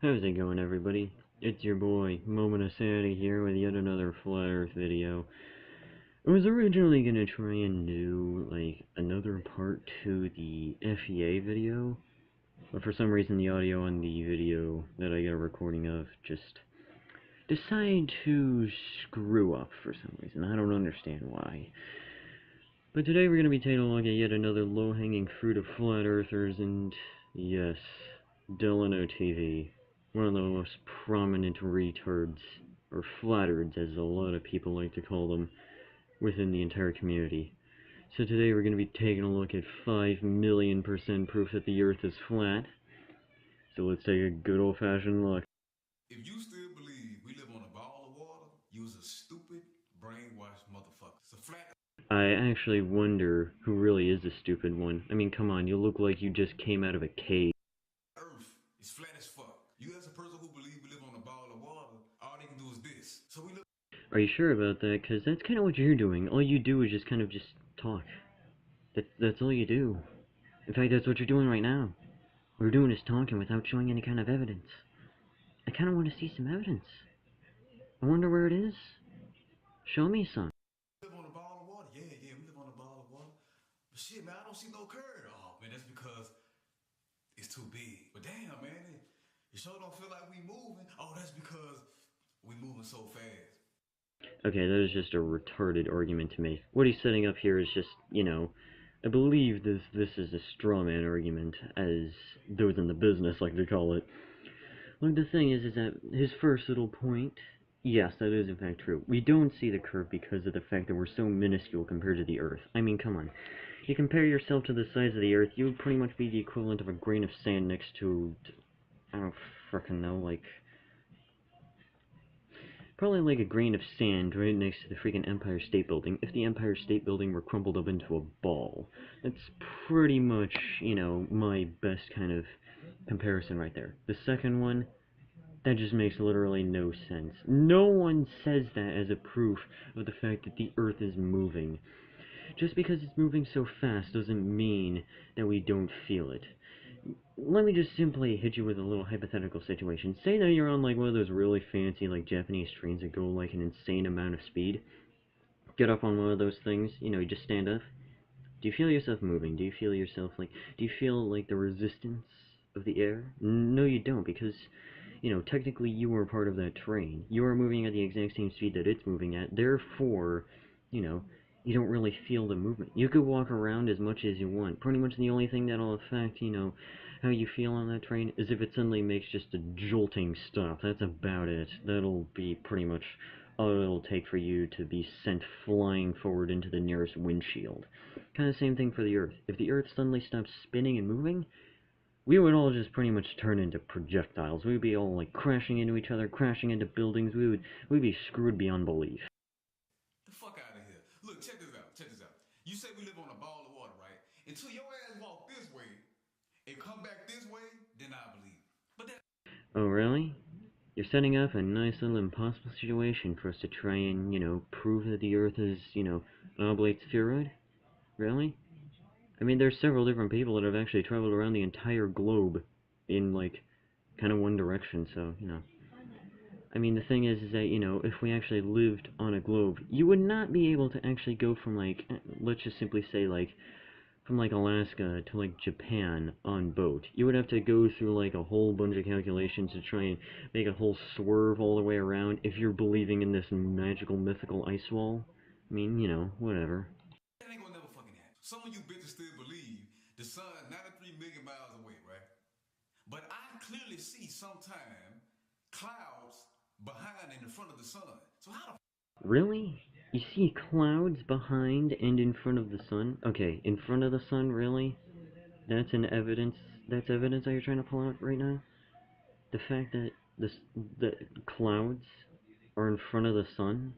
How's it going, everybody? It's your boy, MomentOfSanity here with yet another Flat Earth video. I was originally gonna try and do, like, another part to the FEA video, but for some reason the audio on the video that I got a recording of just decided to screw up for some reason. I don't understand why. But today we're gonna be taking a look at yet another low-hanging fruit of Flat Earthers, and yes, DelanoTV. One of the most prominent retards, or flattereds as a lot of people like to call them, within the entire community. So today we're going to be taking a look at 5,000,000% proof that the Earth is flat. So let's take a good old-fashioned look. If you still believe we live on a ball of water, you's a stupid, brainwashed motherfucker. It's a flat I actually wonder who really is the stupid one. I mean, come on, you look like you just came out of a cave. Earth is flat as fuck. You as a person who believes we live on a ball of water, all they can do is this. So we live. Are you sure about that? Because that's kind of what you're doing. All you do is just kind of just talk. That's all you do. In fact, that's what you're doing right now. What we're doing is talking without showing any kind of evidence. I kind of want to see some evidence. I wonder where it is. Show me some. We live on a ball of water. Yeah, we live on a ball of water. But shit, man, I don't see no curve. Oh, man, that's because it's too big. But damn, man, it sure don't feel like we moving. Oh, that's because we moving so fast. Okay, that is just a retarded argument to me. What he's setting up here is just, I believe this is a straw man argument, as those in the business like to call it. Look, the thing is that his first little point, yes, that is in fact true. We don't see the curve because of the fact that we're so minuscule compared to the Earth. I mean, come on. You compare yourself to the size of the Earth, you would pretty much be the equivalent of a grain of sand next to, I don't frickin' know, like, probably like a grain of sand right next to the freaking Empire State Building, if the Empire State Building were crumpled up into a ball. That's pretty much, my best kind of comparison right there. The second one, that just makes literally no sense. No one says that as a proof of the fact that the Earth is moving. Just because it's moving so fast doesn't mean that we don't feel it. Let me just simply hit you with a little hypothetical situation. Say that you're on like one of those really fancy like Japanese trains that go like an insane amount of speed. Get up on one of those things, you just stand up. Do you feel yourself moving? Do you feel yourself like, do you feel like the resistance of the air? No, you don't, because, technically you are part of that train. You are moving at the exact same speed that it's moving at, therefore, you don't really feel the movement. You could walk around as much as you want. Pretty much the only thing that'll affect, how you feel on that train is if it suddenly makes just a jolting stop. That's about it. That'll be pretty much all it'll take for you to be sent flying forward into the nearest windshield. Kind of same thing for the Earth. If the Earth suddenly stopped spinning and moving, we would all just pretty much turn into projectiles. We would be all like crashing into each other, crashing into buildings. We'd be screwed beyond belief. The fuck out of here. Look, check this out. Check this out. You say we live on a ball of water, right? Until your ass walk this way and come back this way, then I believe. But that. Oh, really? You're setting up a nice little impossible situation for us to try and, prove that the Earth is, an oblate spheroid? Really? I mean, there's several different people that have actually traveled around the entire globe in, like, kind of one direction, so, I mean, the thing is that, if we actually lived on a globe, you would not be able to actually go from, like, let's just simply say, like, from, like, Alaska to, like, Japan on boat. You would have to go through, like, a whole bunch of calculations to try and make a whole swerve all the way around if you're believing in this magical, mythical ice wall. I mean, whatever. That ain't gonna never fucking happen. Some of you bitches still believe the sun 93 million miles away, right? But I clearly see sometime clouds behind and in front of the sun. So how the Really? You see clouds behind and in front of the sun? Okay, in front of the sun, really? That's evidence that you're trying to pull out right now? The fact that the clouds are in front of the sun?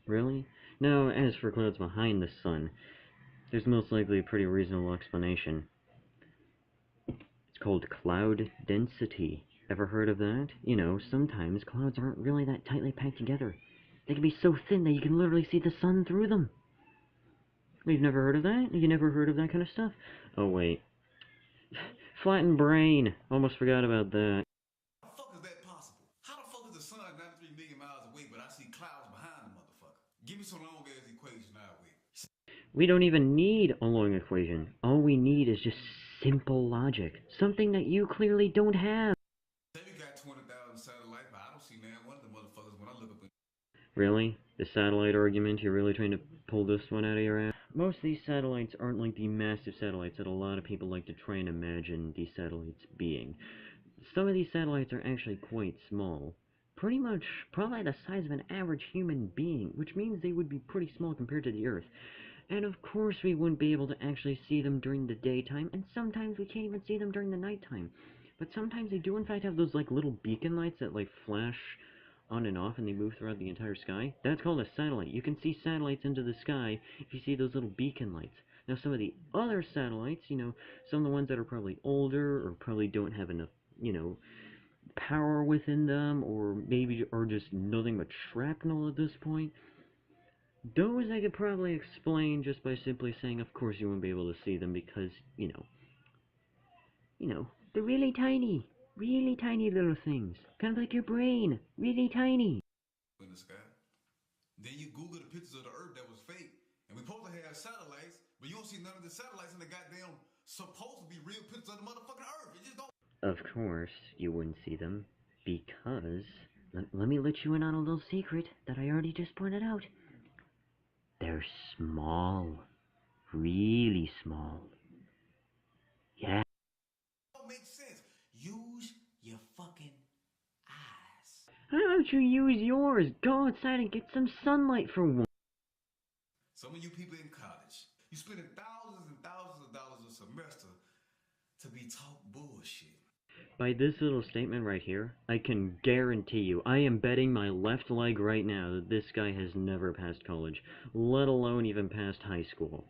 Really? Now, as for clouds behind the sun, there's most likely a pretty reasonable explanation. It's called cloud density. Ever heard of that? Sometimes clouds aren't really that tightly packed together. They can be so thin that you can literally see the sun through them. You've never heard of that? You never heard of that kind of stuff? Oh, wait. Flattened brain. Almost forgot about that. fuck We don't even need a long equation. All we need is just simple logic. Something that you clearly don't have. Say we got 20,000 satellites, but I don't see now one of the motherfuckers when I look up in. Really? The satellite argument? You're really trying to pull this one out of your ass? Most of these satellites aren't like the massive satellites that a lot of people like to try and imagine these satellites being. Some of these satellites are actually quite small. Pretty much, probably the size of an average human being, which means they would be pretty small compared to the Earth. And of course we wouldn't be able to actually see them during the daytime, and sometimes we can't even see them during the nighttime. But sometimes they do in fact have those like little beacon lights that like flash on and off and they move throughout the entire sky. That's called a satellite. You can see satellites into the sky if you see those little beacon lights. Now some of the other satellites, some of the ones that are probably older or probably don't have enough, power within them, or maybe are just nothing but shrapnel at this point. Those I could probably explain just by simply saying, of course you won't be able to see them because, they're really tiny little things. Kind of like your brain, really tiny. In the sky. Then you Google the pictures of the Earth that was fake, and we supposed to have satellites, but you don't see none of the satellites in the goddamn supposed to be real pictures of the motherfucking Earth. It just don't. Of course you wouldn't see them because, let me let you in on a little secret that I already just pointed out. They're small. Really small. Yeah. Don't make sense. Use your fucking eyes. How don't you use yours? Go outside and get some sunlight for once. Some of you people in college, you spending thousands and thousands of dollars a semester to be taught bullshit. By this little statement right here, I can guarantee you, I am betting my left leg right now that this guy has never passed college, let alone even passed high school.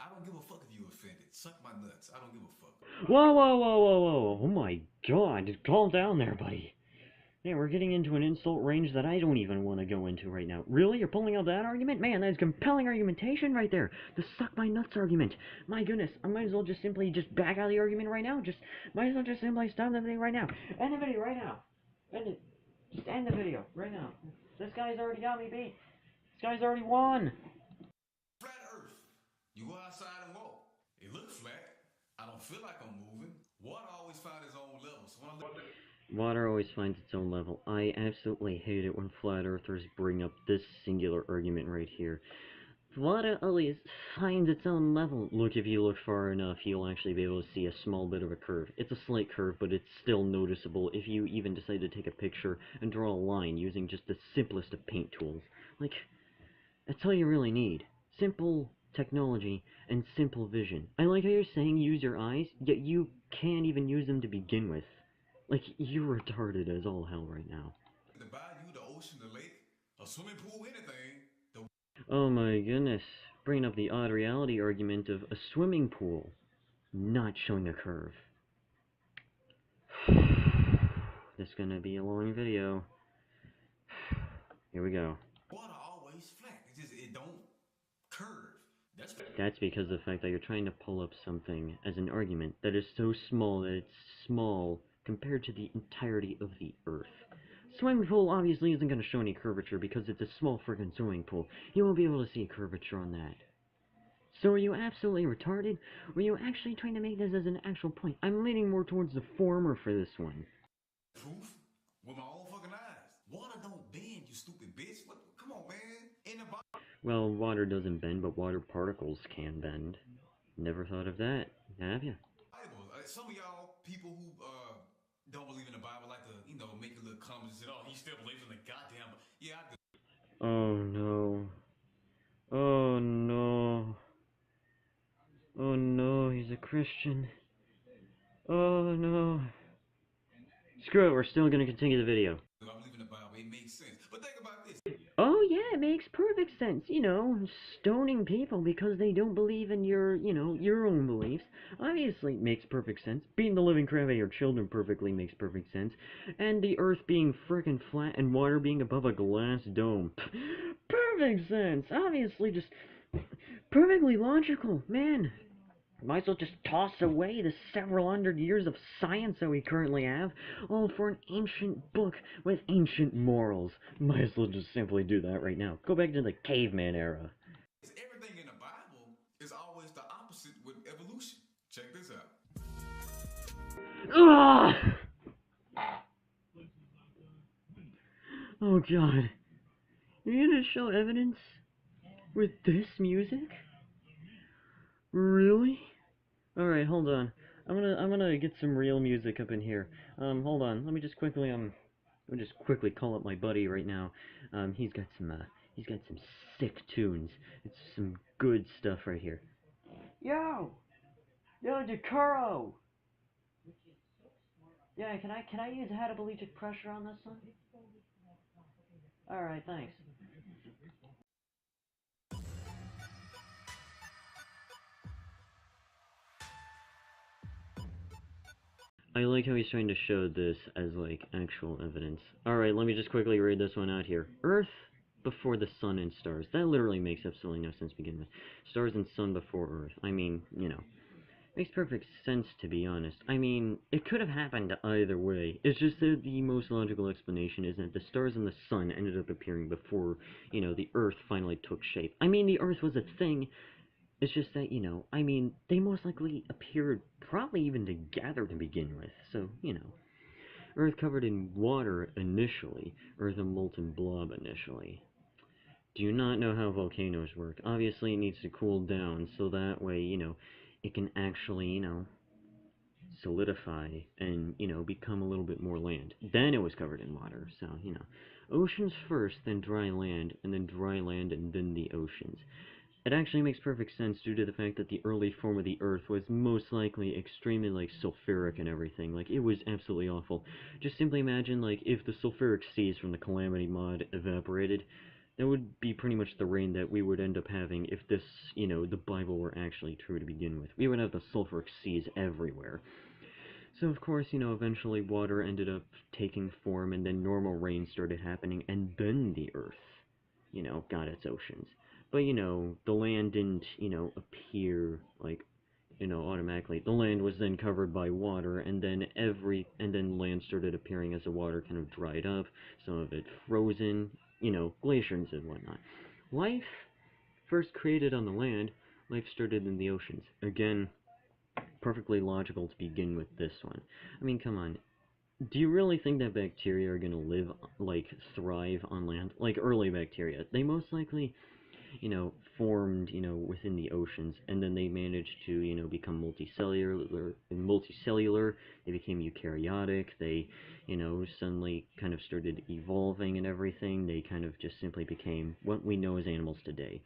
I don't give a fuck if you offended. Suck my nuts. I don't give a fuck. Whoa, whoa, whoa, whoa, whoa. Oh my god, just calm down there, buddy. Yeah, we're getting into an insult range that I don't even want to go into right now. Really? You're pulling out that argument? Man, that is compelling argumentation right there. The suck my nuts argument. My goodness, I might as well just simply back out of the argument right now. Might as well just simply stop the video right now. End the video right now. End it. Just end the video right now. This guy's already got me beat. This guy's already won. Flat Earth. You go outside and walk. It looks flat. I don't feel like I'm moving. Water always finds its own level. So when I look at Water always finds its own level. I absolutely hate it when flat earthers bring up this singular argument right here. Water always finds its own level. Look, if you look far enough, you'll actually be able to see a small bit of a curve. It's a slight curve, but it's still noticeable if you even decide to take a picture and draw a line using just the simplest of paint tools. Like, that's all you really need. Simple technology and simple vision. I like how you're saying use your eyes, yet you can't even use them to begin with. Like, you're retarded as all hell right now. the bayou, the ocean, the lake, a swimming pool, anything. Oh my goodness. Bringing up the odd reality argument of a swimming pool not showing a curve. This is gonna be a long video. Here we go. Water always flat. It don't curve. That's because of the fact that you're trying to pull up something as an argument that is so small that it's small compared to the entirety of the Earth. Swimming pool obviously isn't going to show any curvature because it's a small friggin' swimming pool. You won't be able to see a curvature on that. So are you absolutely retarded? Or are you actually trying to make this as an actual point? I'm leaning more towards the former for this one. Proof with my own fucking eyes. Water don't bend, you stupid bitch. What? Come on, man. In the Well, water doesn't bend, but water particles can bend. Never thought of that, have you? Bible. Some of y'all people who don't believe in the Bible like to, make a little comments and say, "Oh, he still believes in the goddamn." Yeah, I do. Oh no. Oh no. Oh no, he's a Christian. Oh no. Screw it, we're still gonna continue the video. I believe in the Bible. It makes sense. But think about this. Oh yeah, it makes perfect sense. Stoning people because they don't believe in your own beliefs. Obviously makes perfect sense. Beating the living crap out of your children perfectly makes perfect sense. And the earth being frickin' flat and water being above a glass dome. Perfect sense. Obviously just perfectly logical, man. Might as well just toss away the several hundred years of science that we currently have, all for an ancient book with ancient morals. Might as well just simply do that right now. Go back to the caveman era. Everything in the Bible Ugh! Oh god. You're gonna show evidence with this music? Really? Alright, hold on. I'm gonna get some real music up in here. Hold on. Let me just quickly call up my buddy right now. He's got some sick tunes. It's some good stuff right here. Yo! Yo, Decuro! Yeah, can I use hydrolytic pressure on this one? Alright, thanks. I like how he's trying to show this as, like, actual evidence. Alright, let me just quickly read this one out here. Earth before the sun and stars. That literally makes absolutely no sense to begin with. Stars and sun before Earth. I mean, you know. Makes perfect sense, to be honest. I mean, it could have happened either way. It's just that the most logical explanation is that the stars and the sun ended up appearing before, you know, the Earth finally took shape. I mean, the Earth was a thing. It's just that, you know, I mean, they most likely appeared probably even together to begin with. So, you know. Earth covered in water initially. Earth a molten blob initially. Do you not know how volcanoes work? Obviously, it needs to cool down, so that way, you know, it can actually, you know, solidify and, you know, become a little bit more land. Then it was covered in water, so, you know. Oceans first, then dry land, and then dry land, and then the oceans. It actually makes perfect sense due to the fact that the early form of the Earth was most likely extremely, like, sulfuric and everything. Like, it was absolutely awful. Just simply imagine, like, if the sulfuric seas from the Calamity mod evaporated, that would be pretty much the rain that we would end up having if this, you know, the Bible were actually true to begin with. We would have the sulfuric seas everywhere. So, of course, you know, eventually water ended up taking form, and then normal rain started happening, and then the Earth, you know, got its oceans. But, you know, the land didn't, you know, appear, like, you know, automatically. The land was then covered by water, and then land started appearing as the water kind of dried up, some of it frozen, you know, glaciers and whatnot. Life first created on the land, life started in the oceans. Again, perfectly logical to begin with this one. I mean, come on. Do you really think that bacteria are gonna live, like, thrive on land? Like, early bacteria. They most likely, you know, formed, you know, within the oceans, and then they managed to, you know, become multicellular, they became eukaryotic, they, you know, suddenly kind of started evolving and everything, they kind of just simply became what we know as animals today.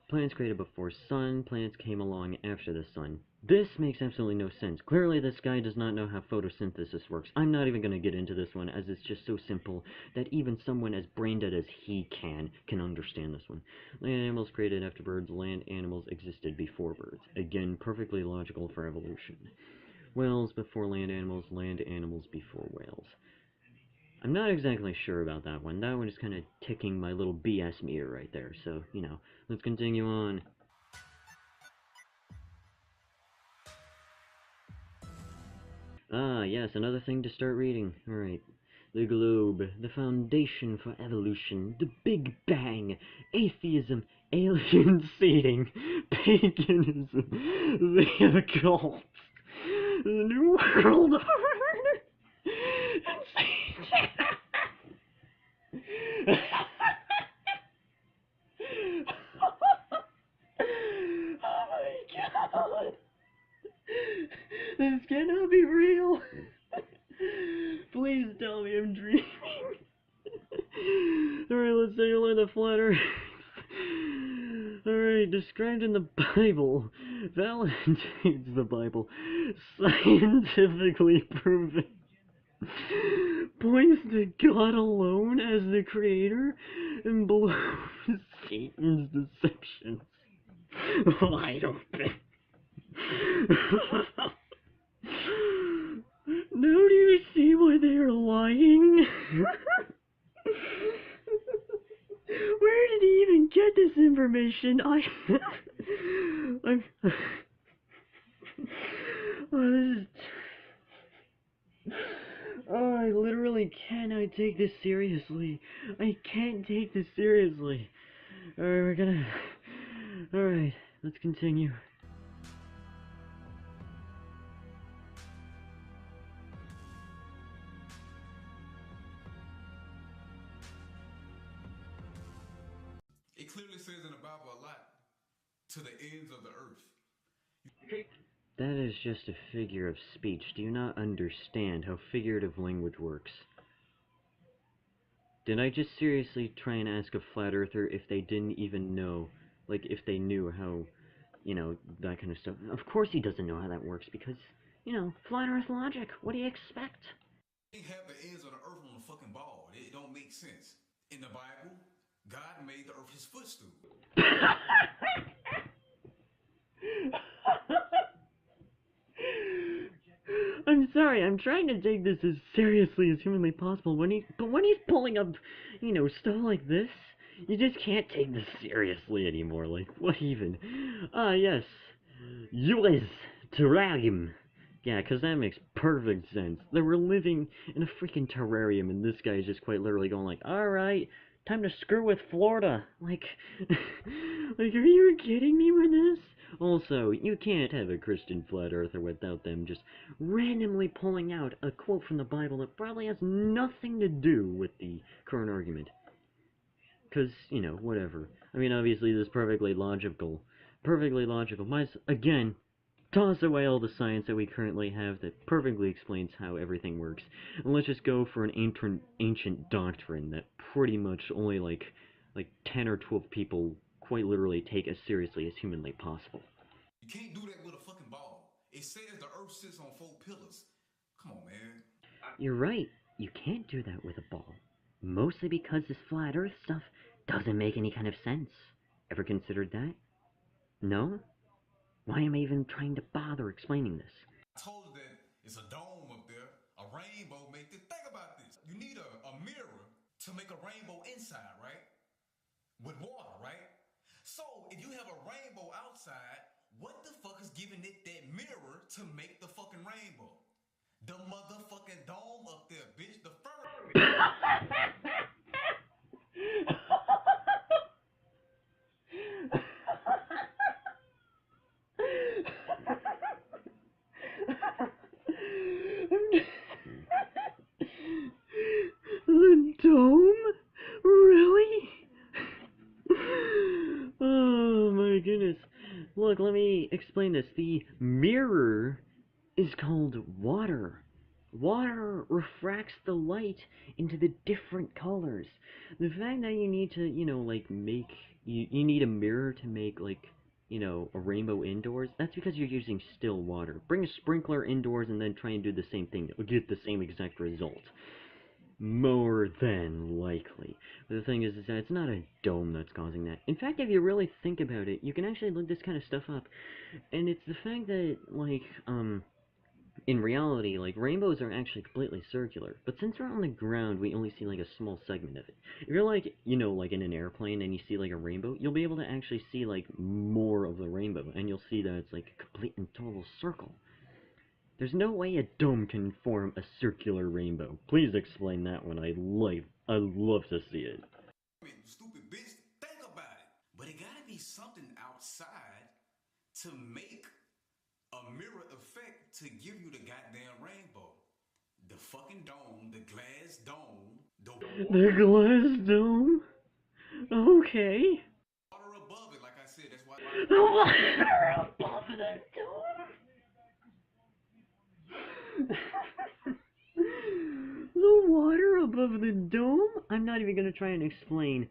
Planets created before sun, planets came along after the sun. This makes absolutely no sense. Clearly this guy does not know how photosynthesis works. I'm not even going to get into this one, as it's just so simple that even someone as brain dead as he can understand this one. Land animals created after birds, land animals existed before birds. Again, perfectly logical for evolution. Whales before land animals before whales. I'm not exactly sure about that one. That one is kind of ticking my little BS meter right there, so, you know, let's continue on. Ah, yes, another thing to start reading. Alright. The globe, the foundation for evolution, the Big Bang, atheism, alien seeding, paganism, the occult, the New World Order, oh my god! This cannot be real! Please tell me I'm dreaming. Alright, let's take a look at the flat earth. Alright, described in the Bible, validates the Bible, scientifically proven, points to God alone as the creator, and blows Satan's deceptions wide open. Now do you see why they are lying? Where did he even get this information? I'm... Oh, this is... Oh, I literally cannot take this seriously. I can't take this seriously. Alright, we're gonna... Alright, let's continue. It clearly says in the Bible a lot, to the ends of the earth. That is just a figure of speech. Do you not understand how figurative language works? Did I just seriously try and ask a flat earther if they didn't even know, like, if they knew how, you know, that kind of stuff? Of course he doesn't know how that works because, you know, flat earth logic. What do you expect? They have the ends of the earth on a fucking ball. It don't make sense. In the Bible, God made the earth his footstool. I'm sorry, I'm trying to take this as seriously as humanly possible but when he's pulling up, you know, stuff like this, you just can't take this seriously anymore. Like, what even? Ah, yes. Jules Terrarium. Yeah, 'cause that makes perfect sense. They were living in a freaking terrarium, and this guy is just quite literally going like, alright, time to screw with Florida. Like, like, are you kidding me with this? Also, you can't have a Christian flat earther without them just randomly pulling out a quote from the Bible that probably has nothing to do with the current argument. Because, you know, whatever. I mean, obviously, this is perfectly logical. Perfectly logical. Again, toss away all the science that we currently have that perfectly explains how everything works. And let's just go for an ancient doctrine that pretty much only like 10 or 12 people quite literally take as seriously as humanly possible. You can't do that with a fucking ball. It says the earth sits on 4 pillars. Come on, man. You're right. You can't do that with a ball. Mostly because this flat earth stuff doesn't make any kind of sense. Ever considered that? No? Why am I even trying to bother explaining this? I told you that it's a dome up there. A rainbow make this. Think about this. You need a mirror to make a rainbow inside, right? With water, right? So if you have a rainbow outside, what the fuck is giving it that mirror to make the fucking rainbow? The motherfucking dome up there, bitch. The first. The dome? Really? Oh my goodness. Look, let me explain this. The mirror is called water. Water refracts the light into the different colors. The fact that you need to, you know, like you need a mirror to make like, you know, a rainbow indoors, that's because you're using still water. Bring a sprinkler indoors and then try and do the same thing. You'll get the same exact result. More than likely. But the thing is that it's not a dome that's causing that. In fact, if you really think about it, you can actually look this kind of stuff up. And it's the fact that, like, in reality, like, rainbows are actually completely circular. But since we're on the ground, we only see, like, a small segment of it. If you're, like, you know, like, in an airplane and you see, like, a rainbow, you'll be able to actually see, like, more of the rainbow. And you'll see that it's, like, a complete and total circle. There's no way a dome can form a circular rainbow. Please explain that one. I'd love to see it. I mean, stupid bitch, think about it. But it gotta be something outside to make a mirror effect to give you the goddamn rainbow. The fucking dome, the glass dome, The glass dome? Okay. water above it, like I said, that's why. The water above the dome? The water above the dome? I'm not even gonna try and explain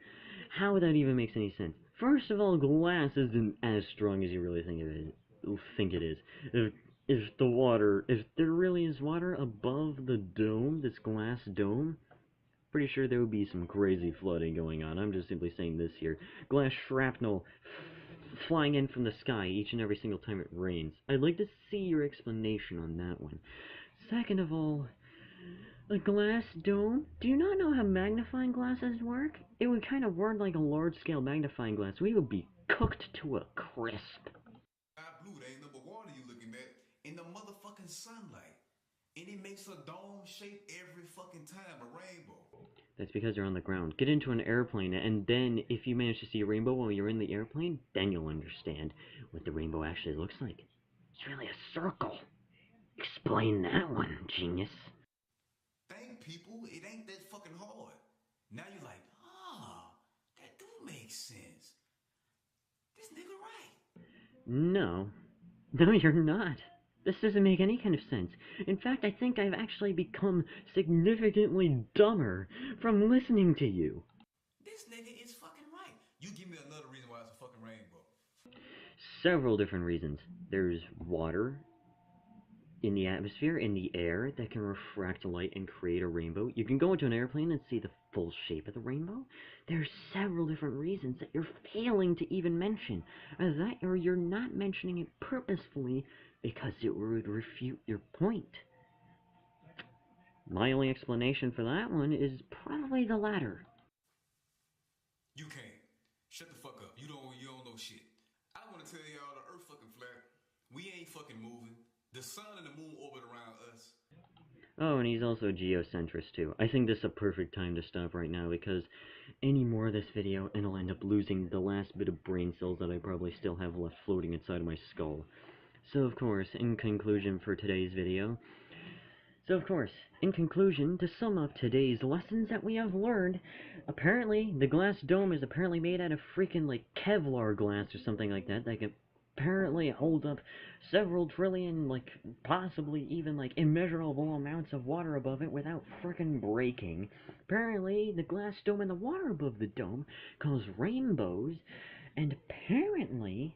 how that even makes any sense. First of all, glass isn't as strong as you really think it is. If there really is water above the dome, this glass dome, pretty sure there would be some crazy flooding going on. I'm just simply saying this here. Glass shrapnel flying in from the sky each and every single time it rains. I'd like to see your explanation on that one. Second of all, a glass dome? Do you not know how magnifying glasses work? It would kind of work like a large-scale magnifying glass. We would be cooked to a crisp. Blue, there ain't number water you looking at in the motherfucking sunlight. And it makes a dome shape every fucking time, a rainbow. That's because you're on the ground. Get into an airplane, and then if you manage to see a rainbow while you're in the airplane, then you'll understand what the rainbow actually looks like. It's really a circle. Explain that one, genius. Thank people, it ain't that fucking hard. Now you're like, that do make sense. No. No, you're not. This doesn't make any kind of sense. In fact, I think I've actually become significantly dumber from listening to you. This nigga is fucking right. You give me another reason why it's a fucking rainbow. Several different reasons. There's water in the atmosphere, in the air, that can refract light and create a rainbow. You can go into an airplane and see the full shape of the rainbow. There's several different reasons that you're failing to even mention. That, or you're not mentioning it purposefully because it would refute your point. My only explanation for that one is probably the latter. You can't. Shut the fuck up. You don't know shit. I want to tell y'all the earth fucking flat. We ain't fucking moving. The sun and the moon orbit around us. Oh, and he's also geocentrist too. I think this is a perfect time to stop right now because any more of this video and I'll end up losing the last bit of brain cells that I probably still have left floating inside of my skull. So of course, in conclusion for today's video, to sum up today's lessons that we have learned, apparently the glass dome is apparently made out of freaking like Kevlar glass or something like that can apparently hold up several trillion, like possibly even like immeasurable amounts of water above it without freaking breaking. Apparently the glass dome and the water above the dome cause rainbows, and apparently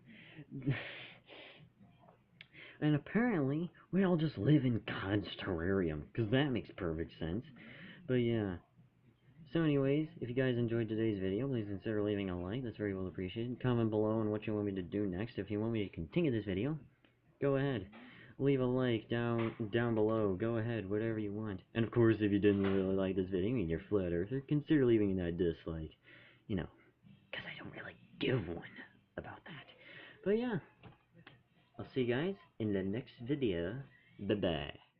we all just live in God's terrarium, because that makes perfect sense. But yeah. So anyways, if you guys enjoyed today's video, please consider leaving a like. That's very well appreciated. Comment below on what you want me to do next. If you want me to continue this video, go ahead. Leave a like down below. Go ahead, whatever you want. And of course, if you didn't really like this video and you're flat earther, consider leaving that dislike. You know, because I don't really give one about that. But yeah. I'll see you guys in the next video. Bye-bye.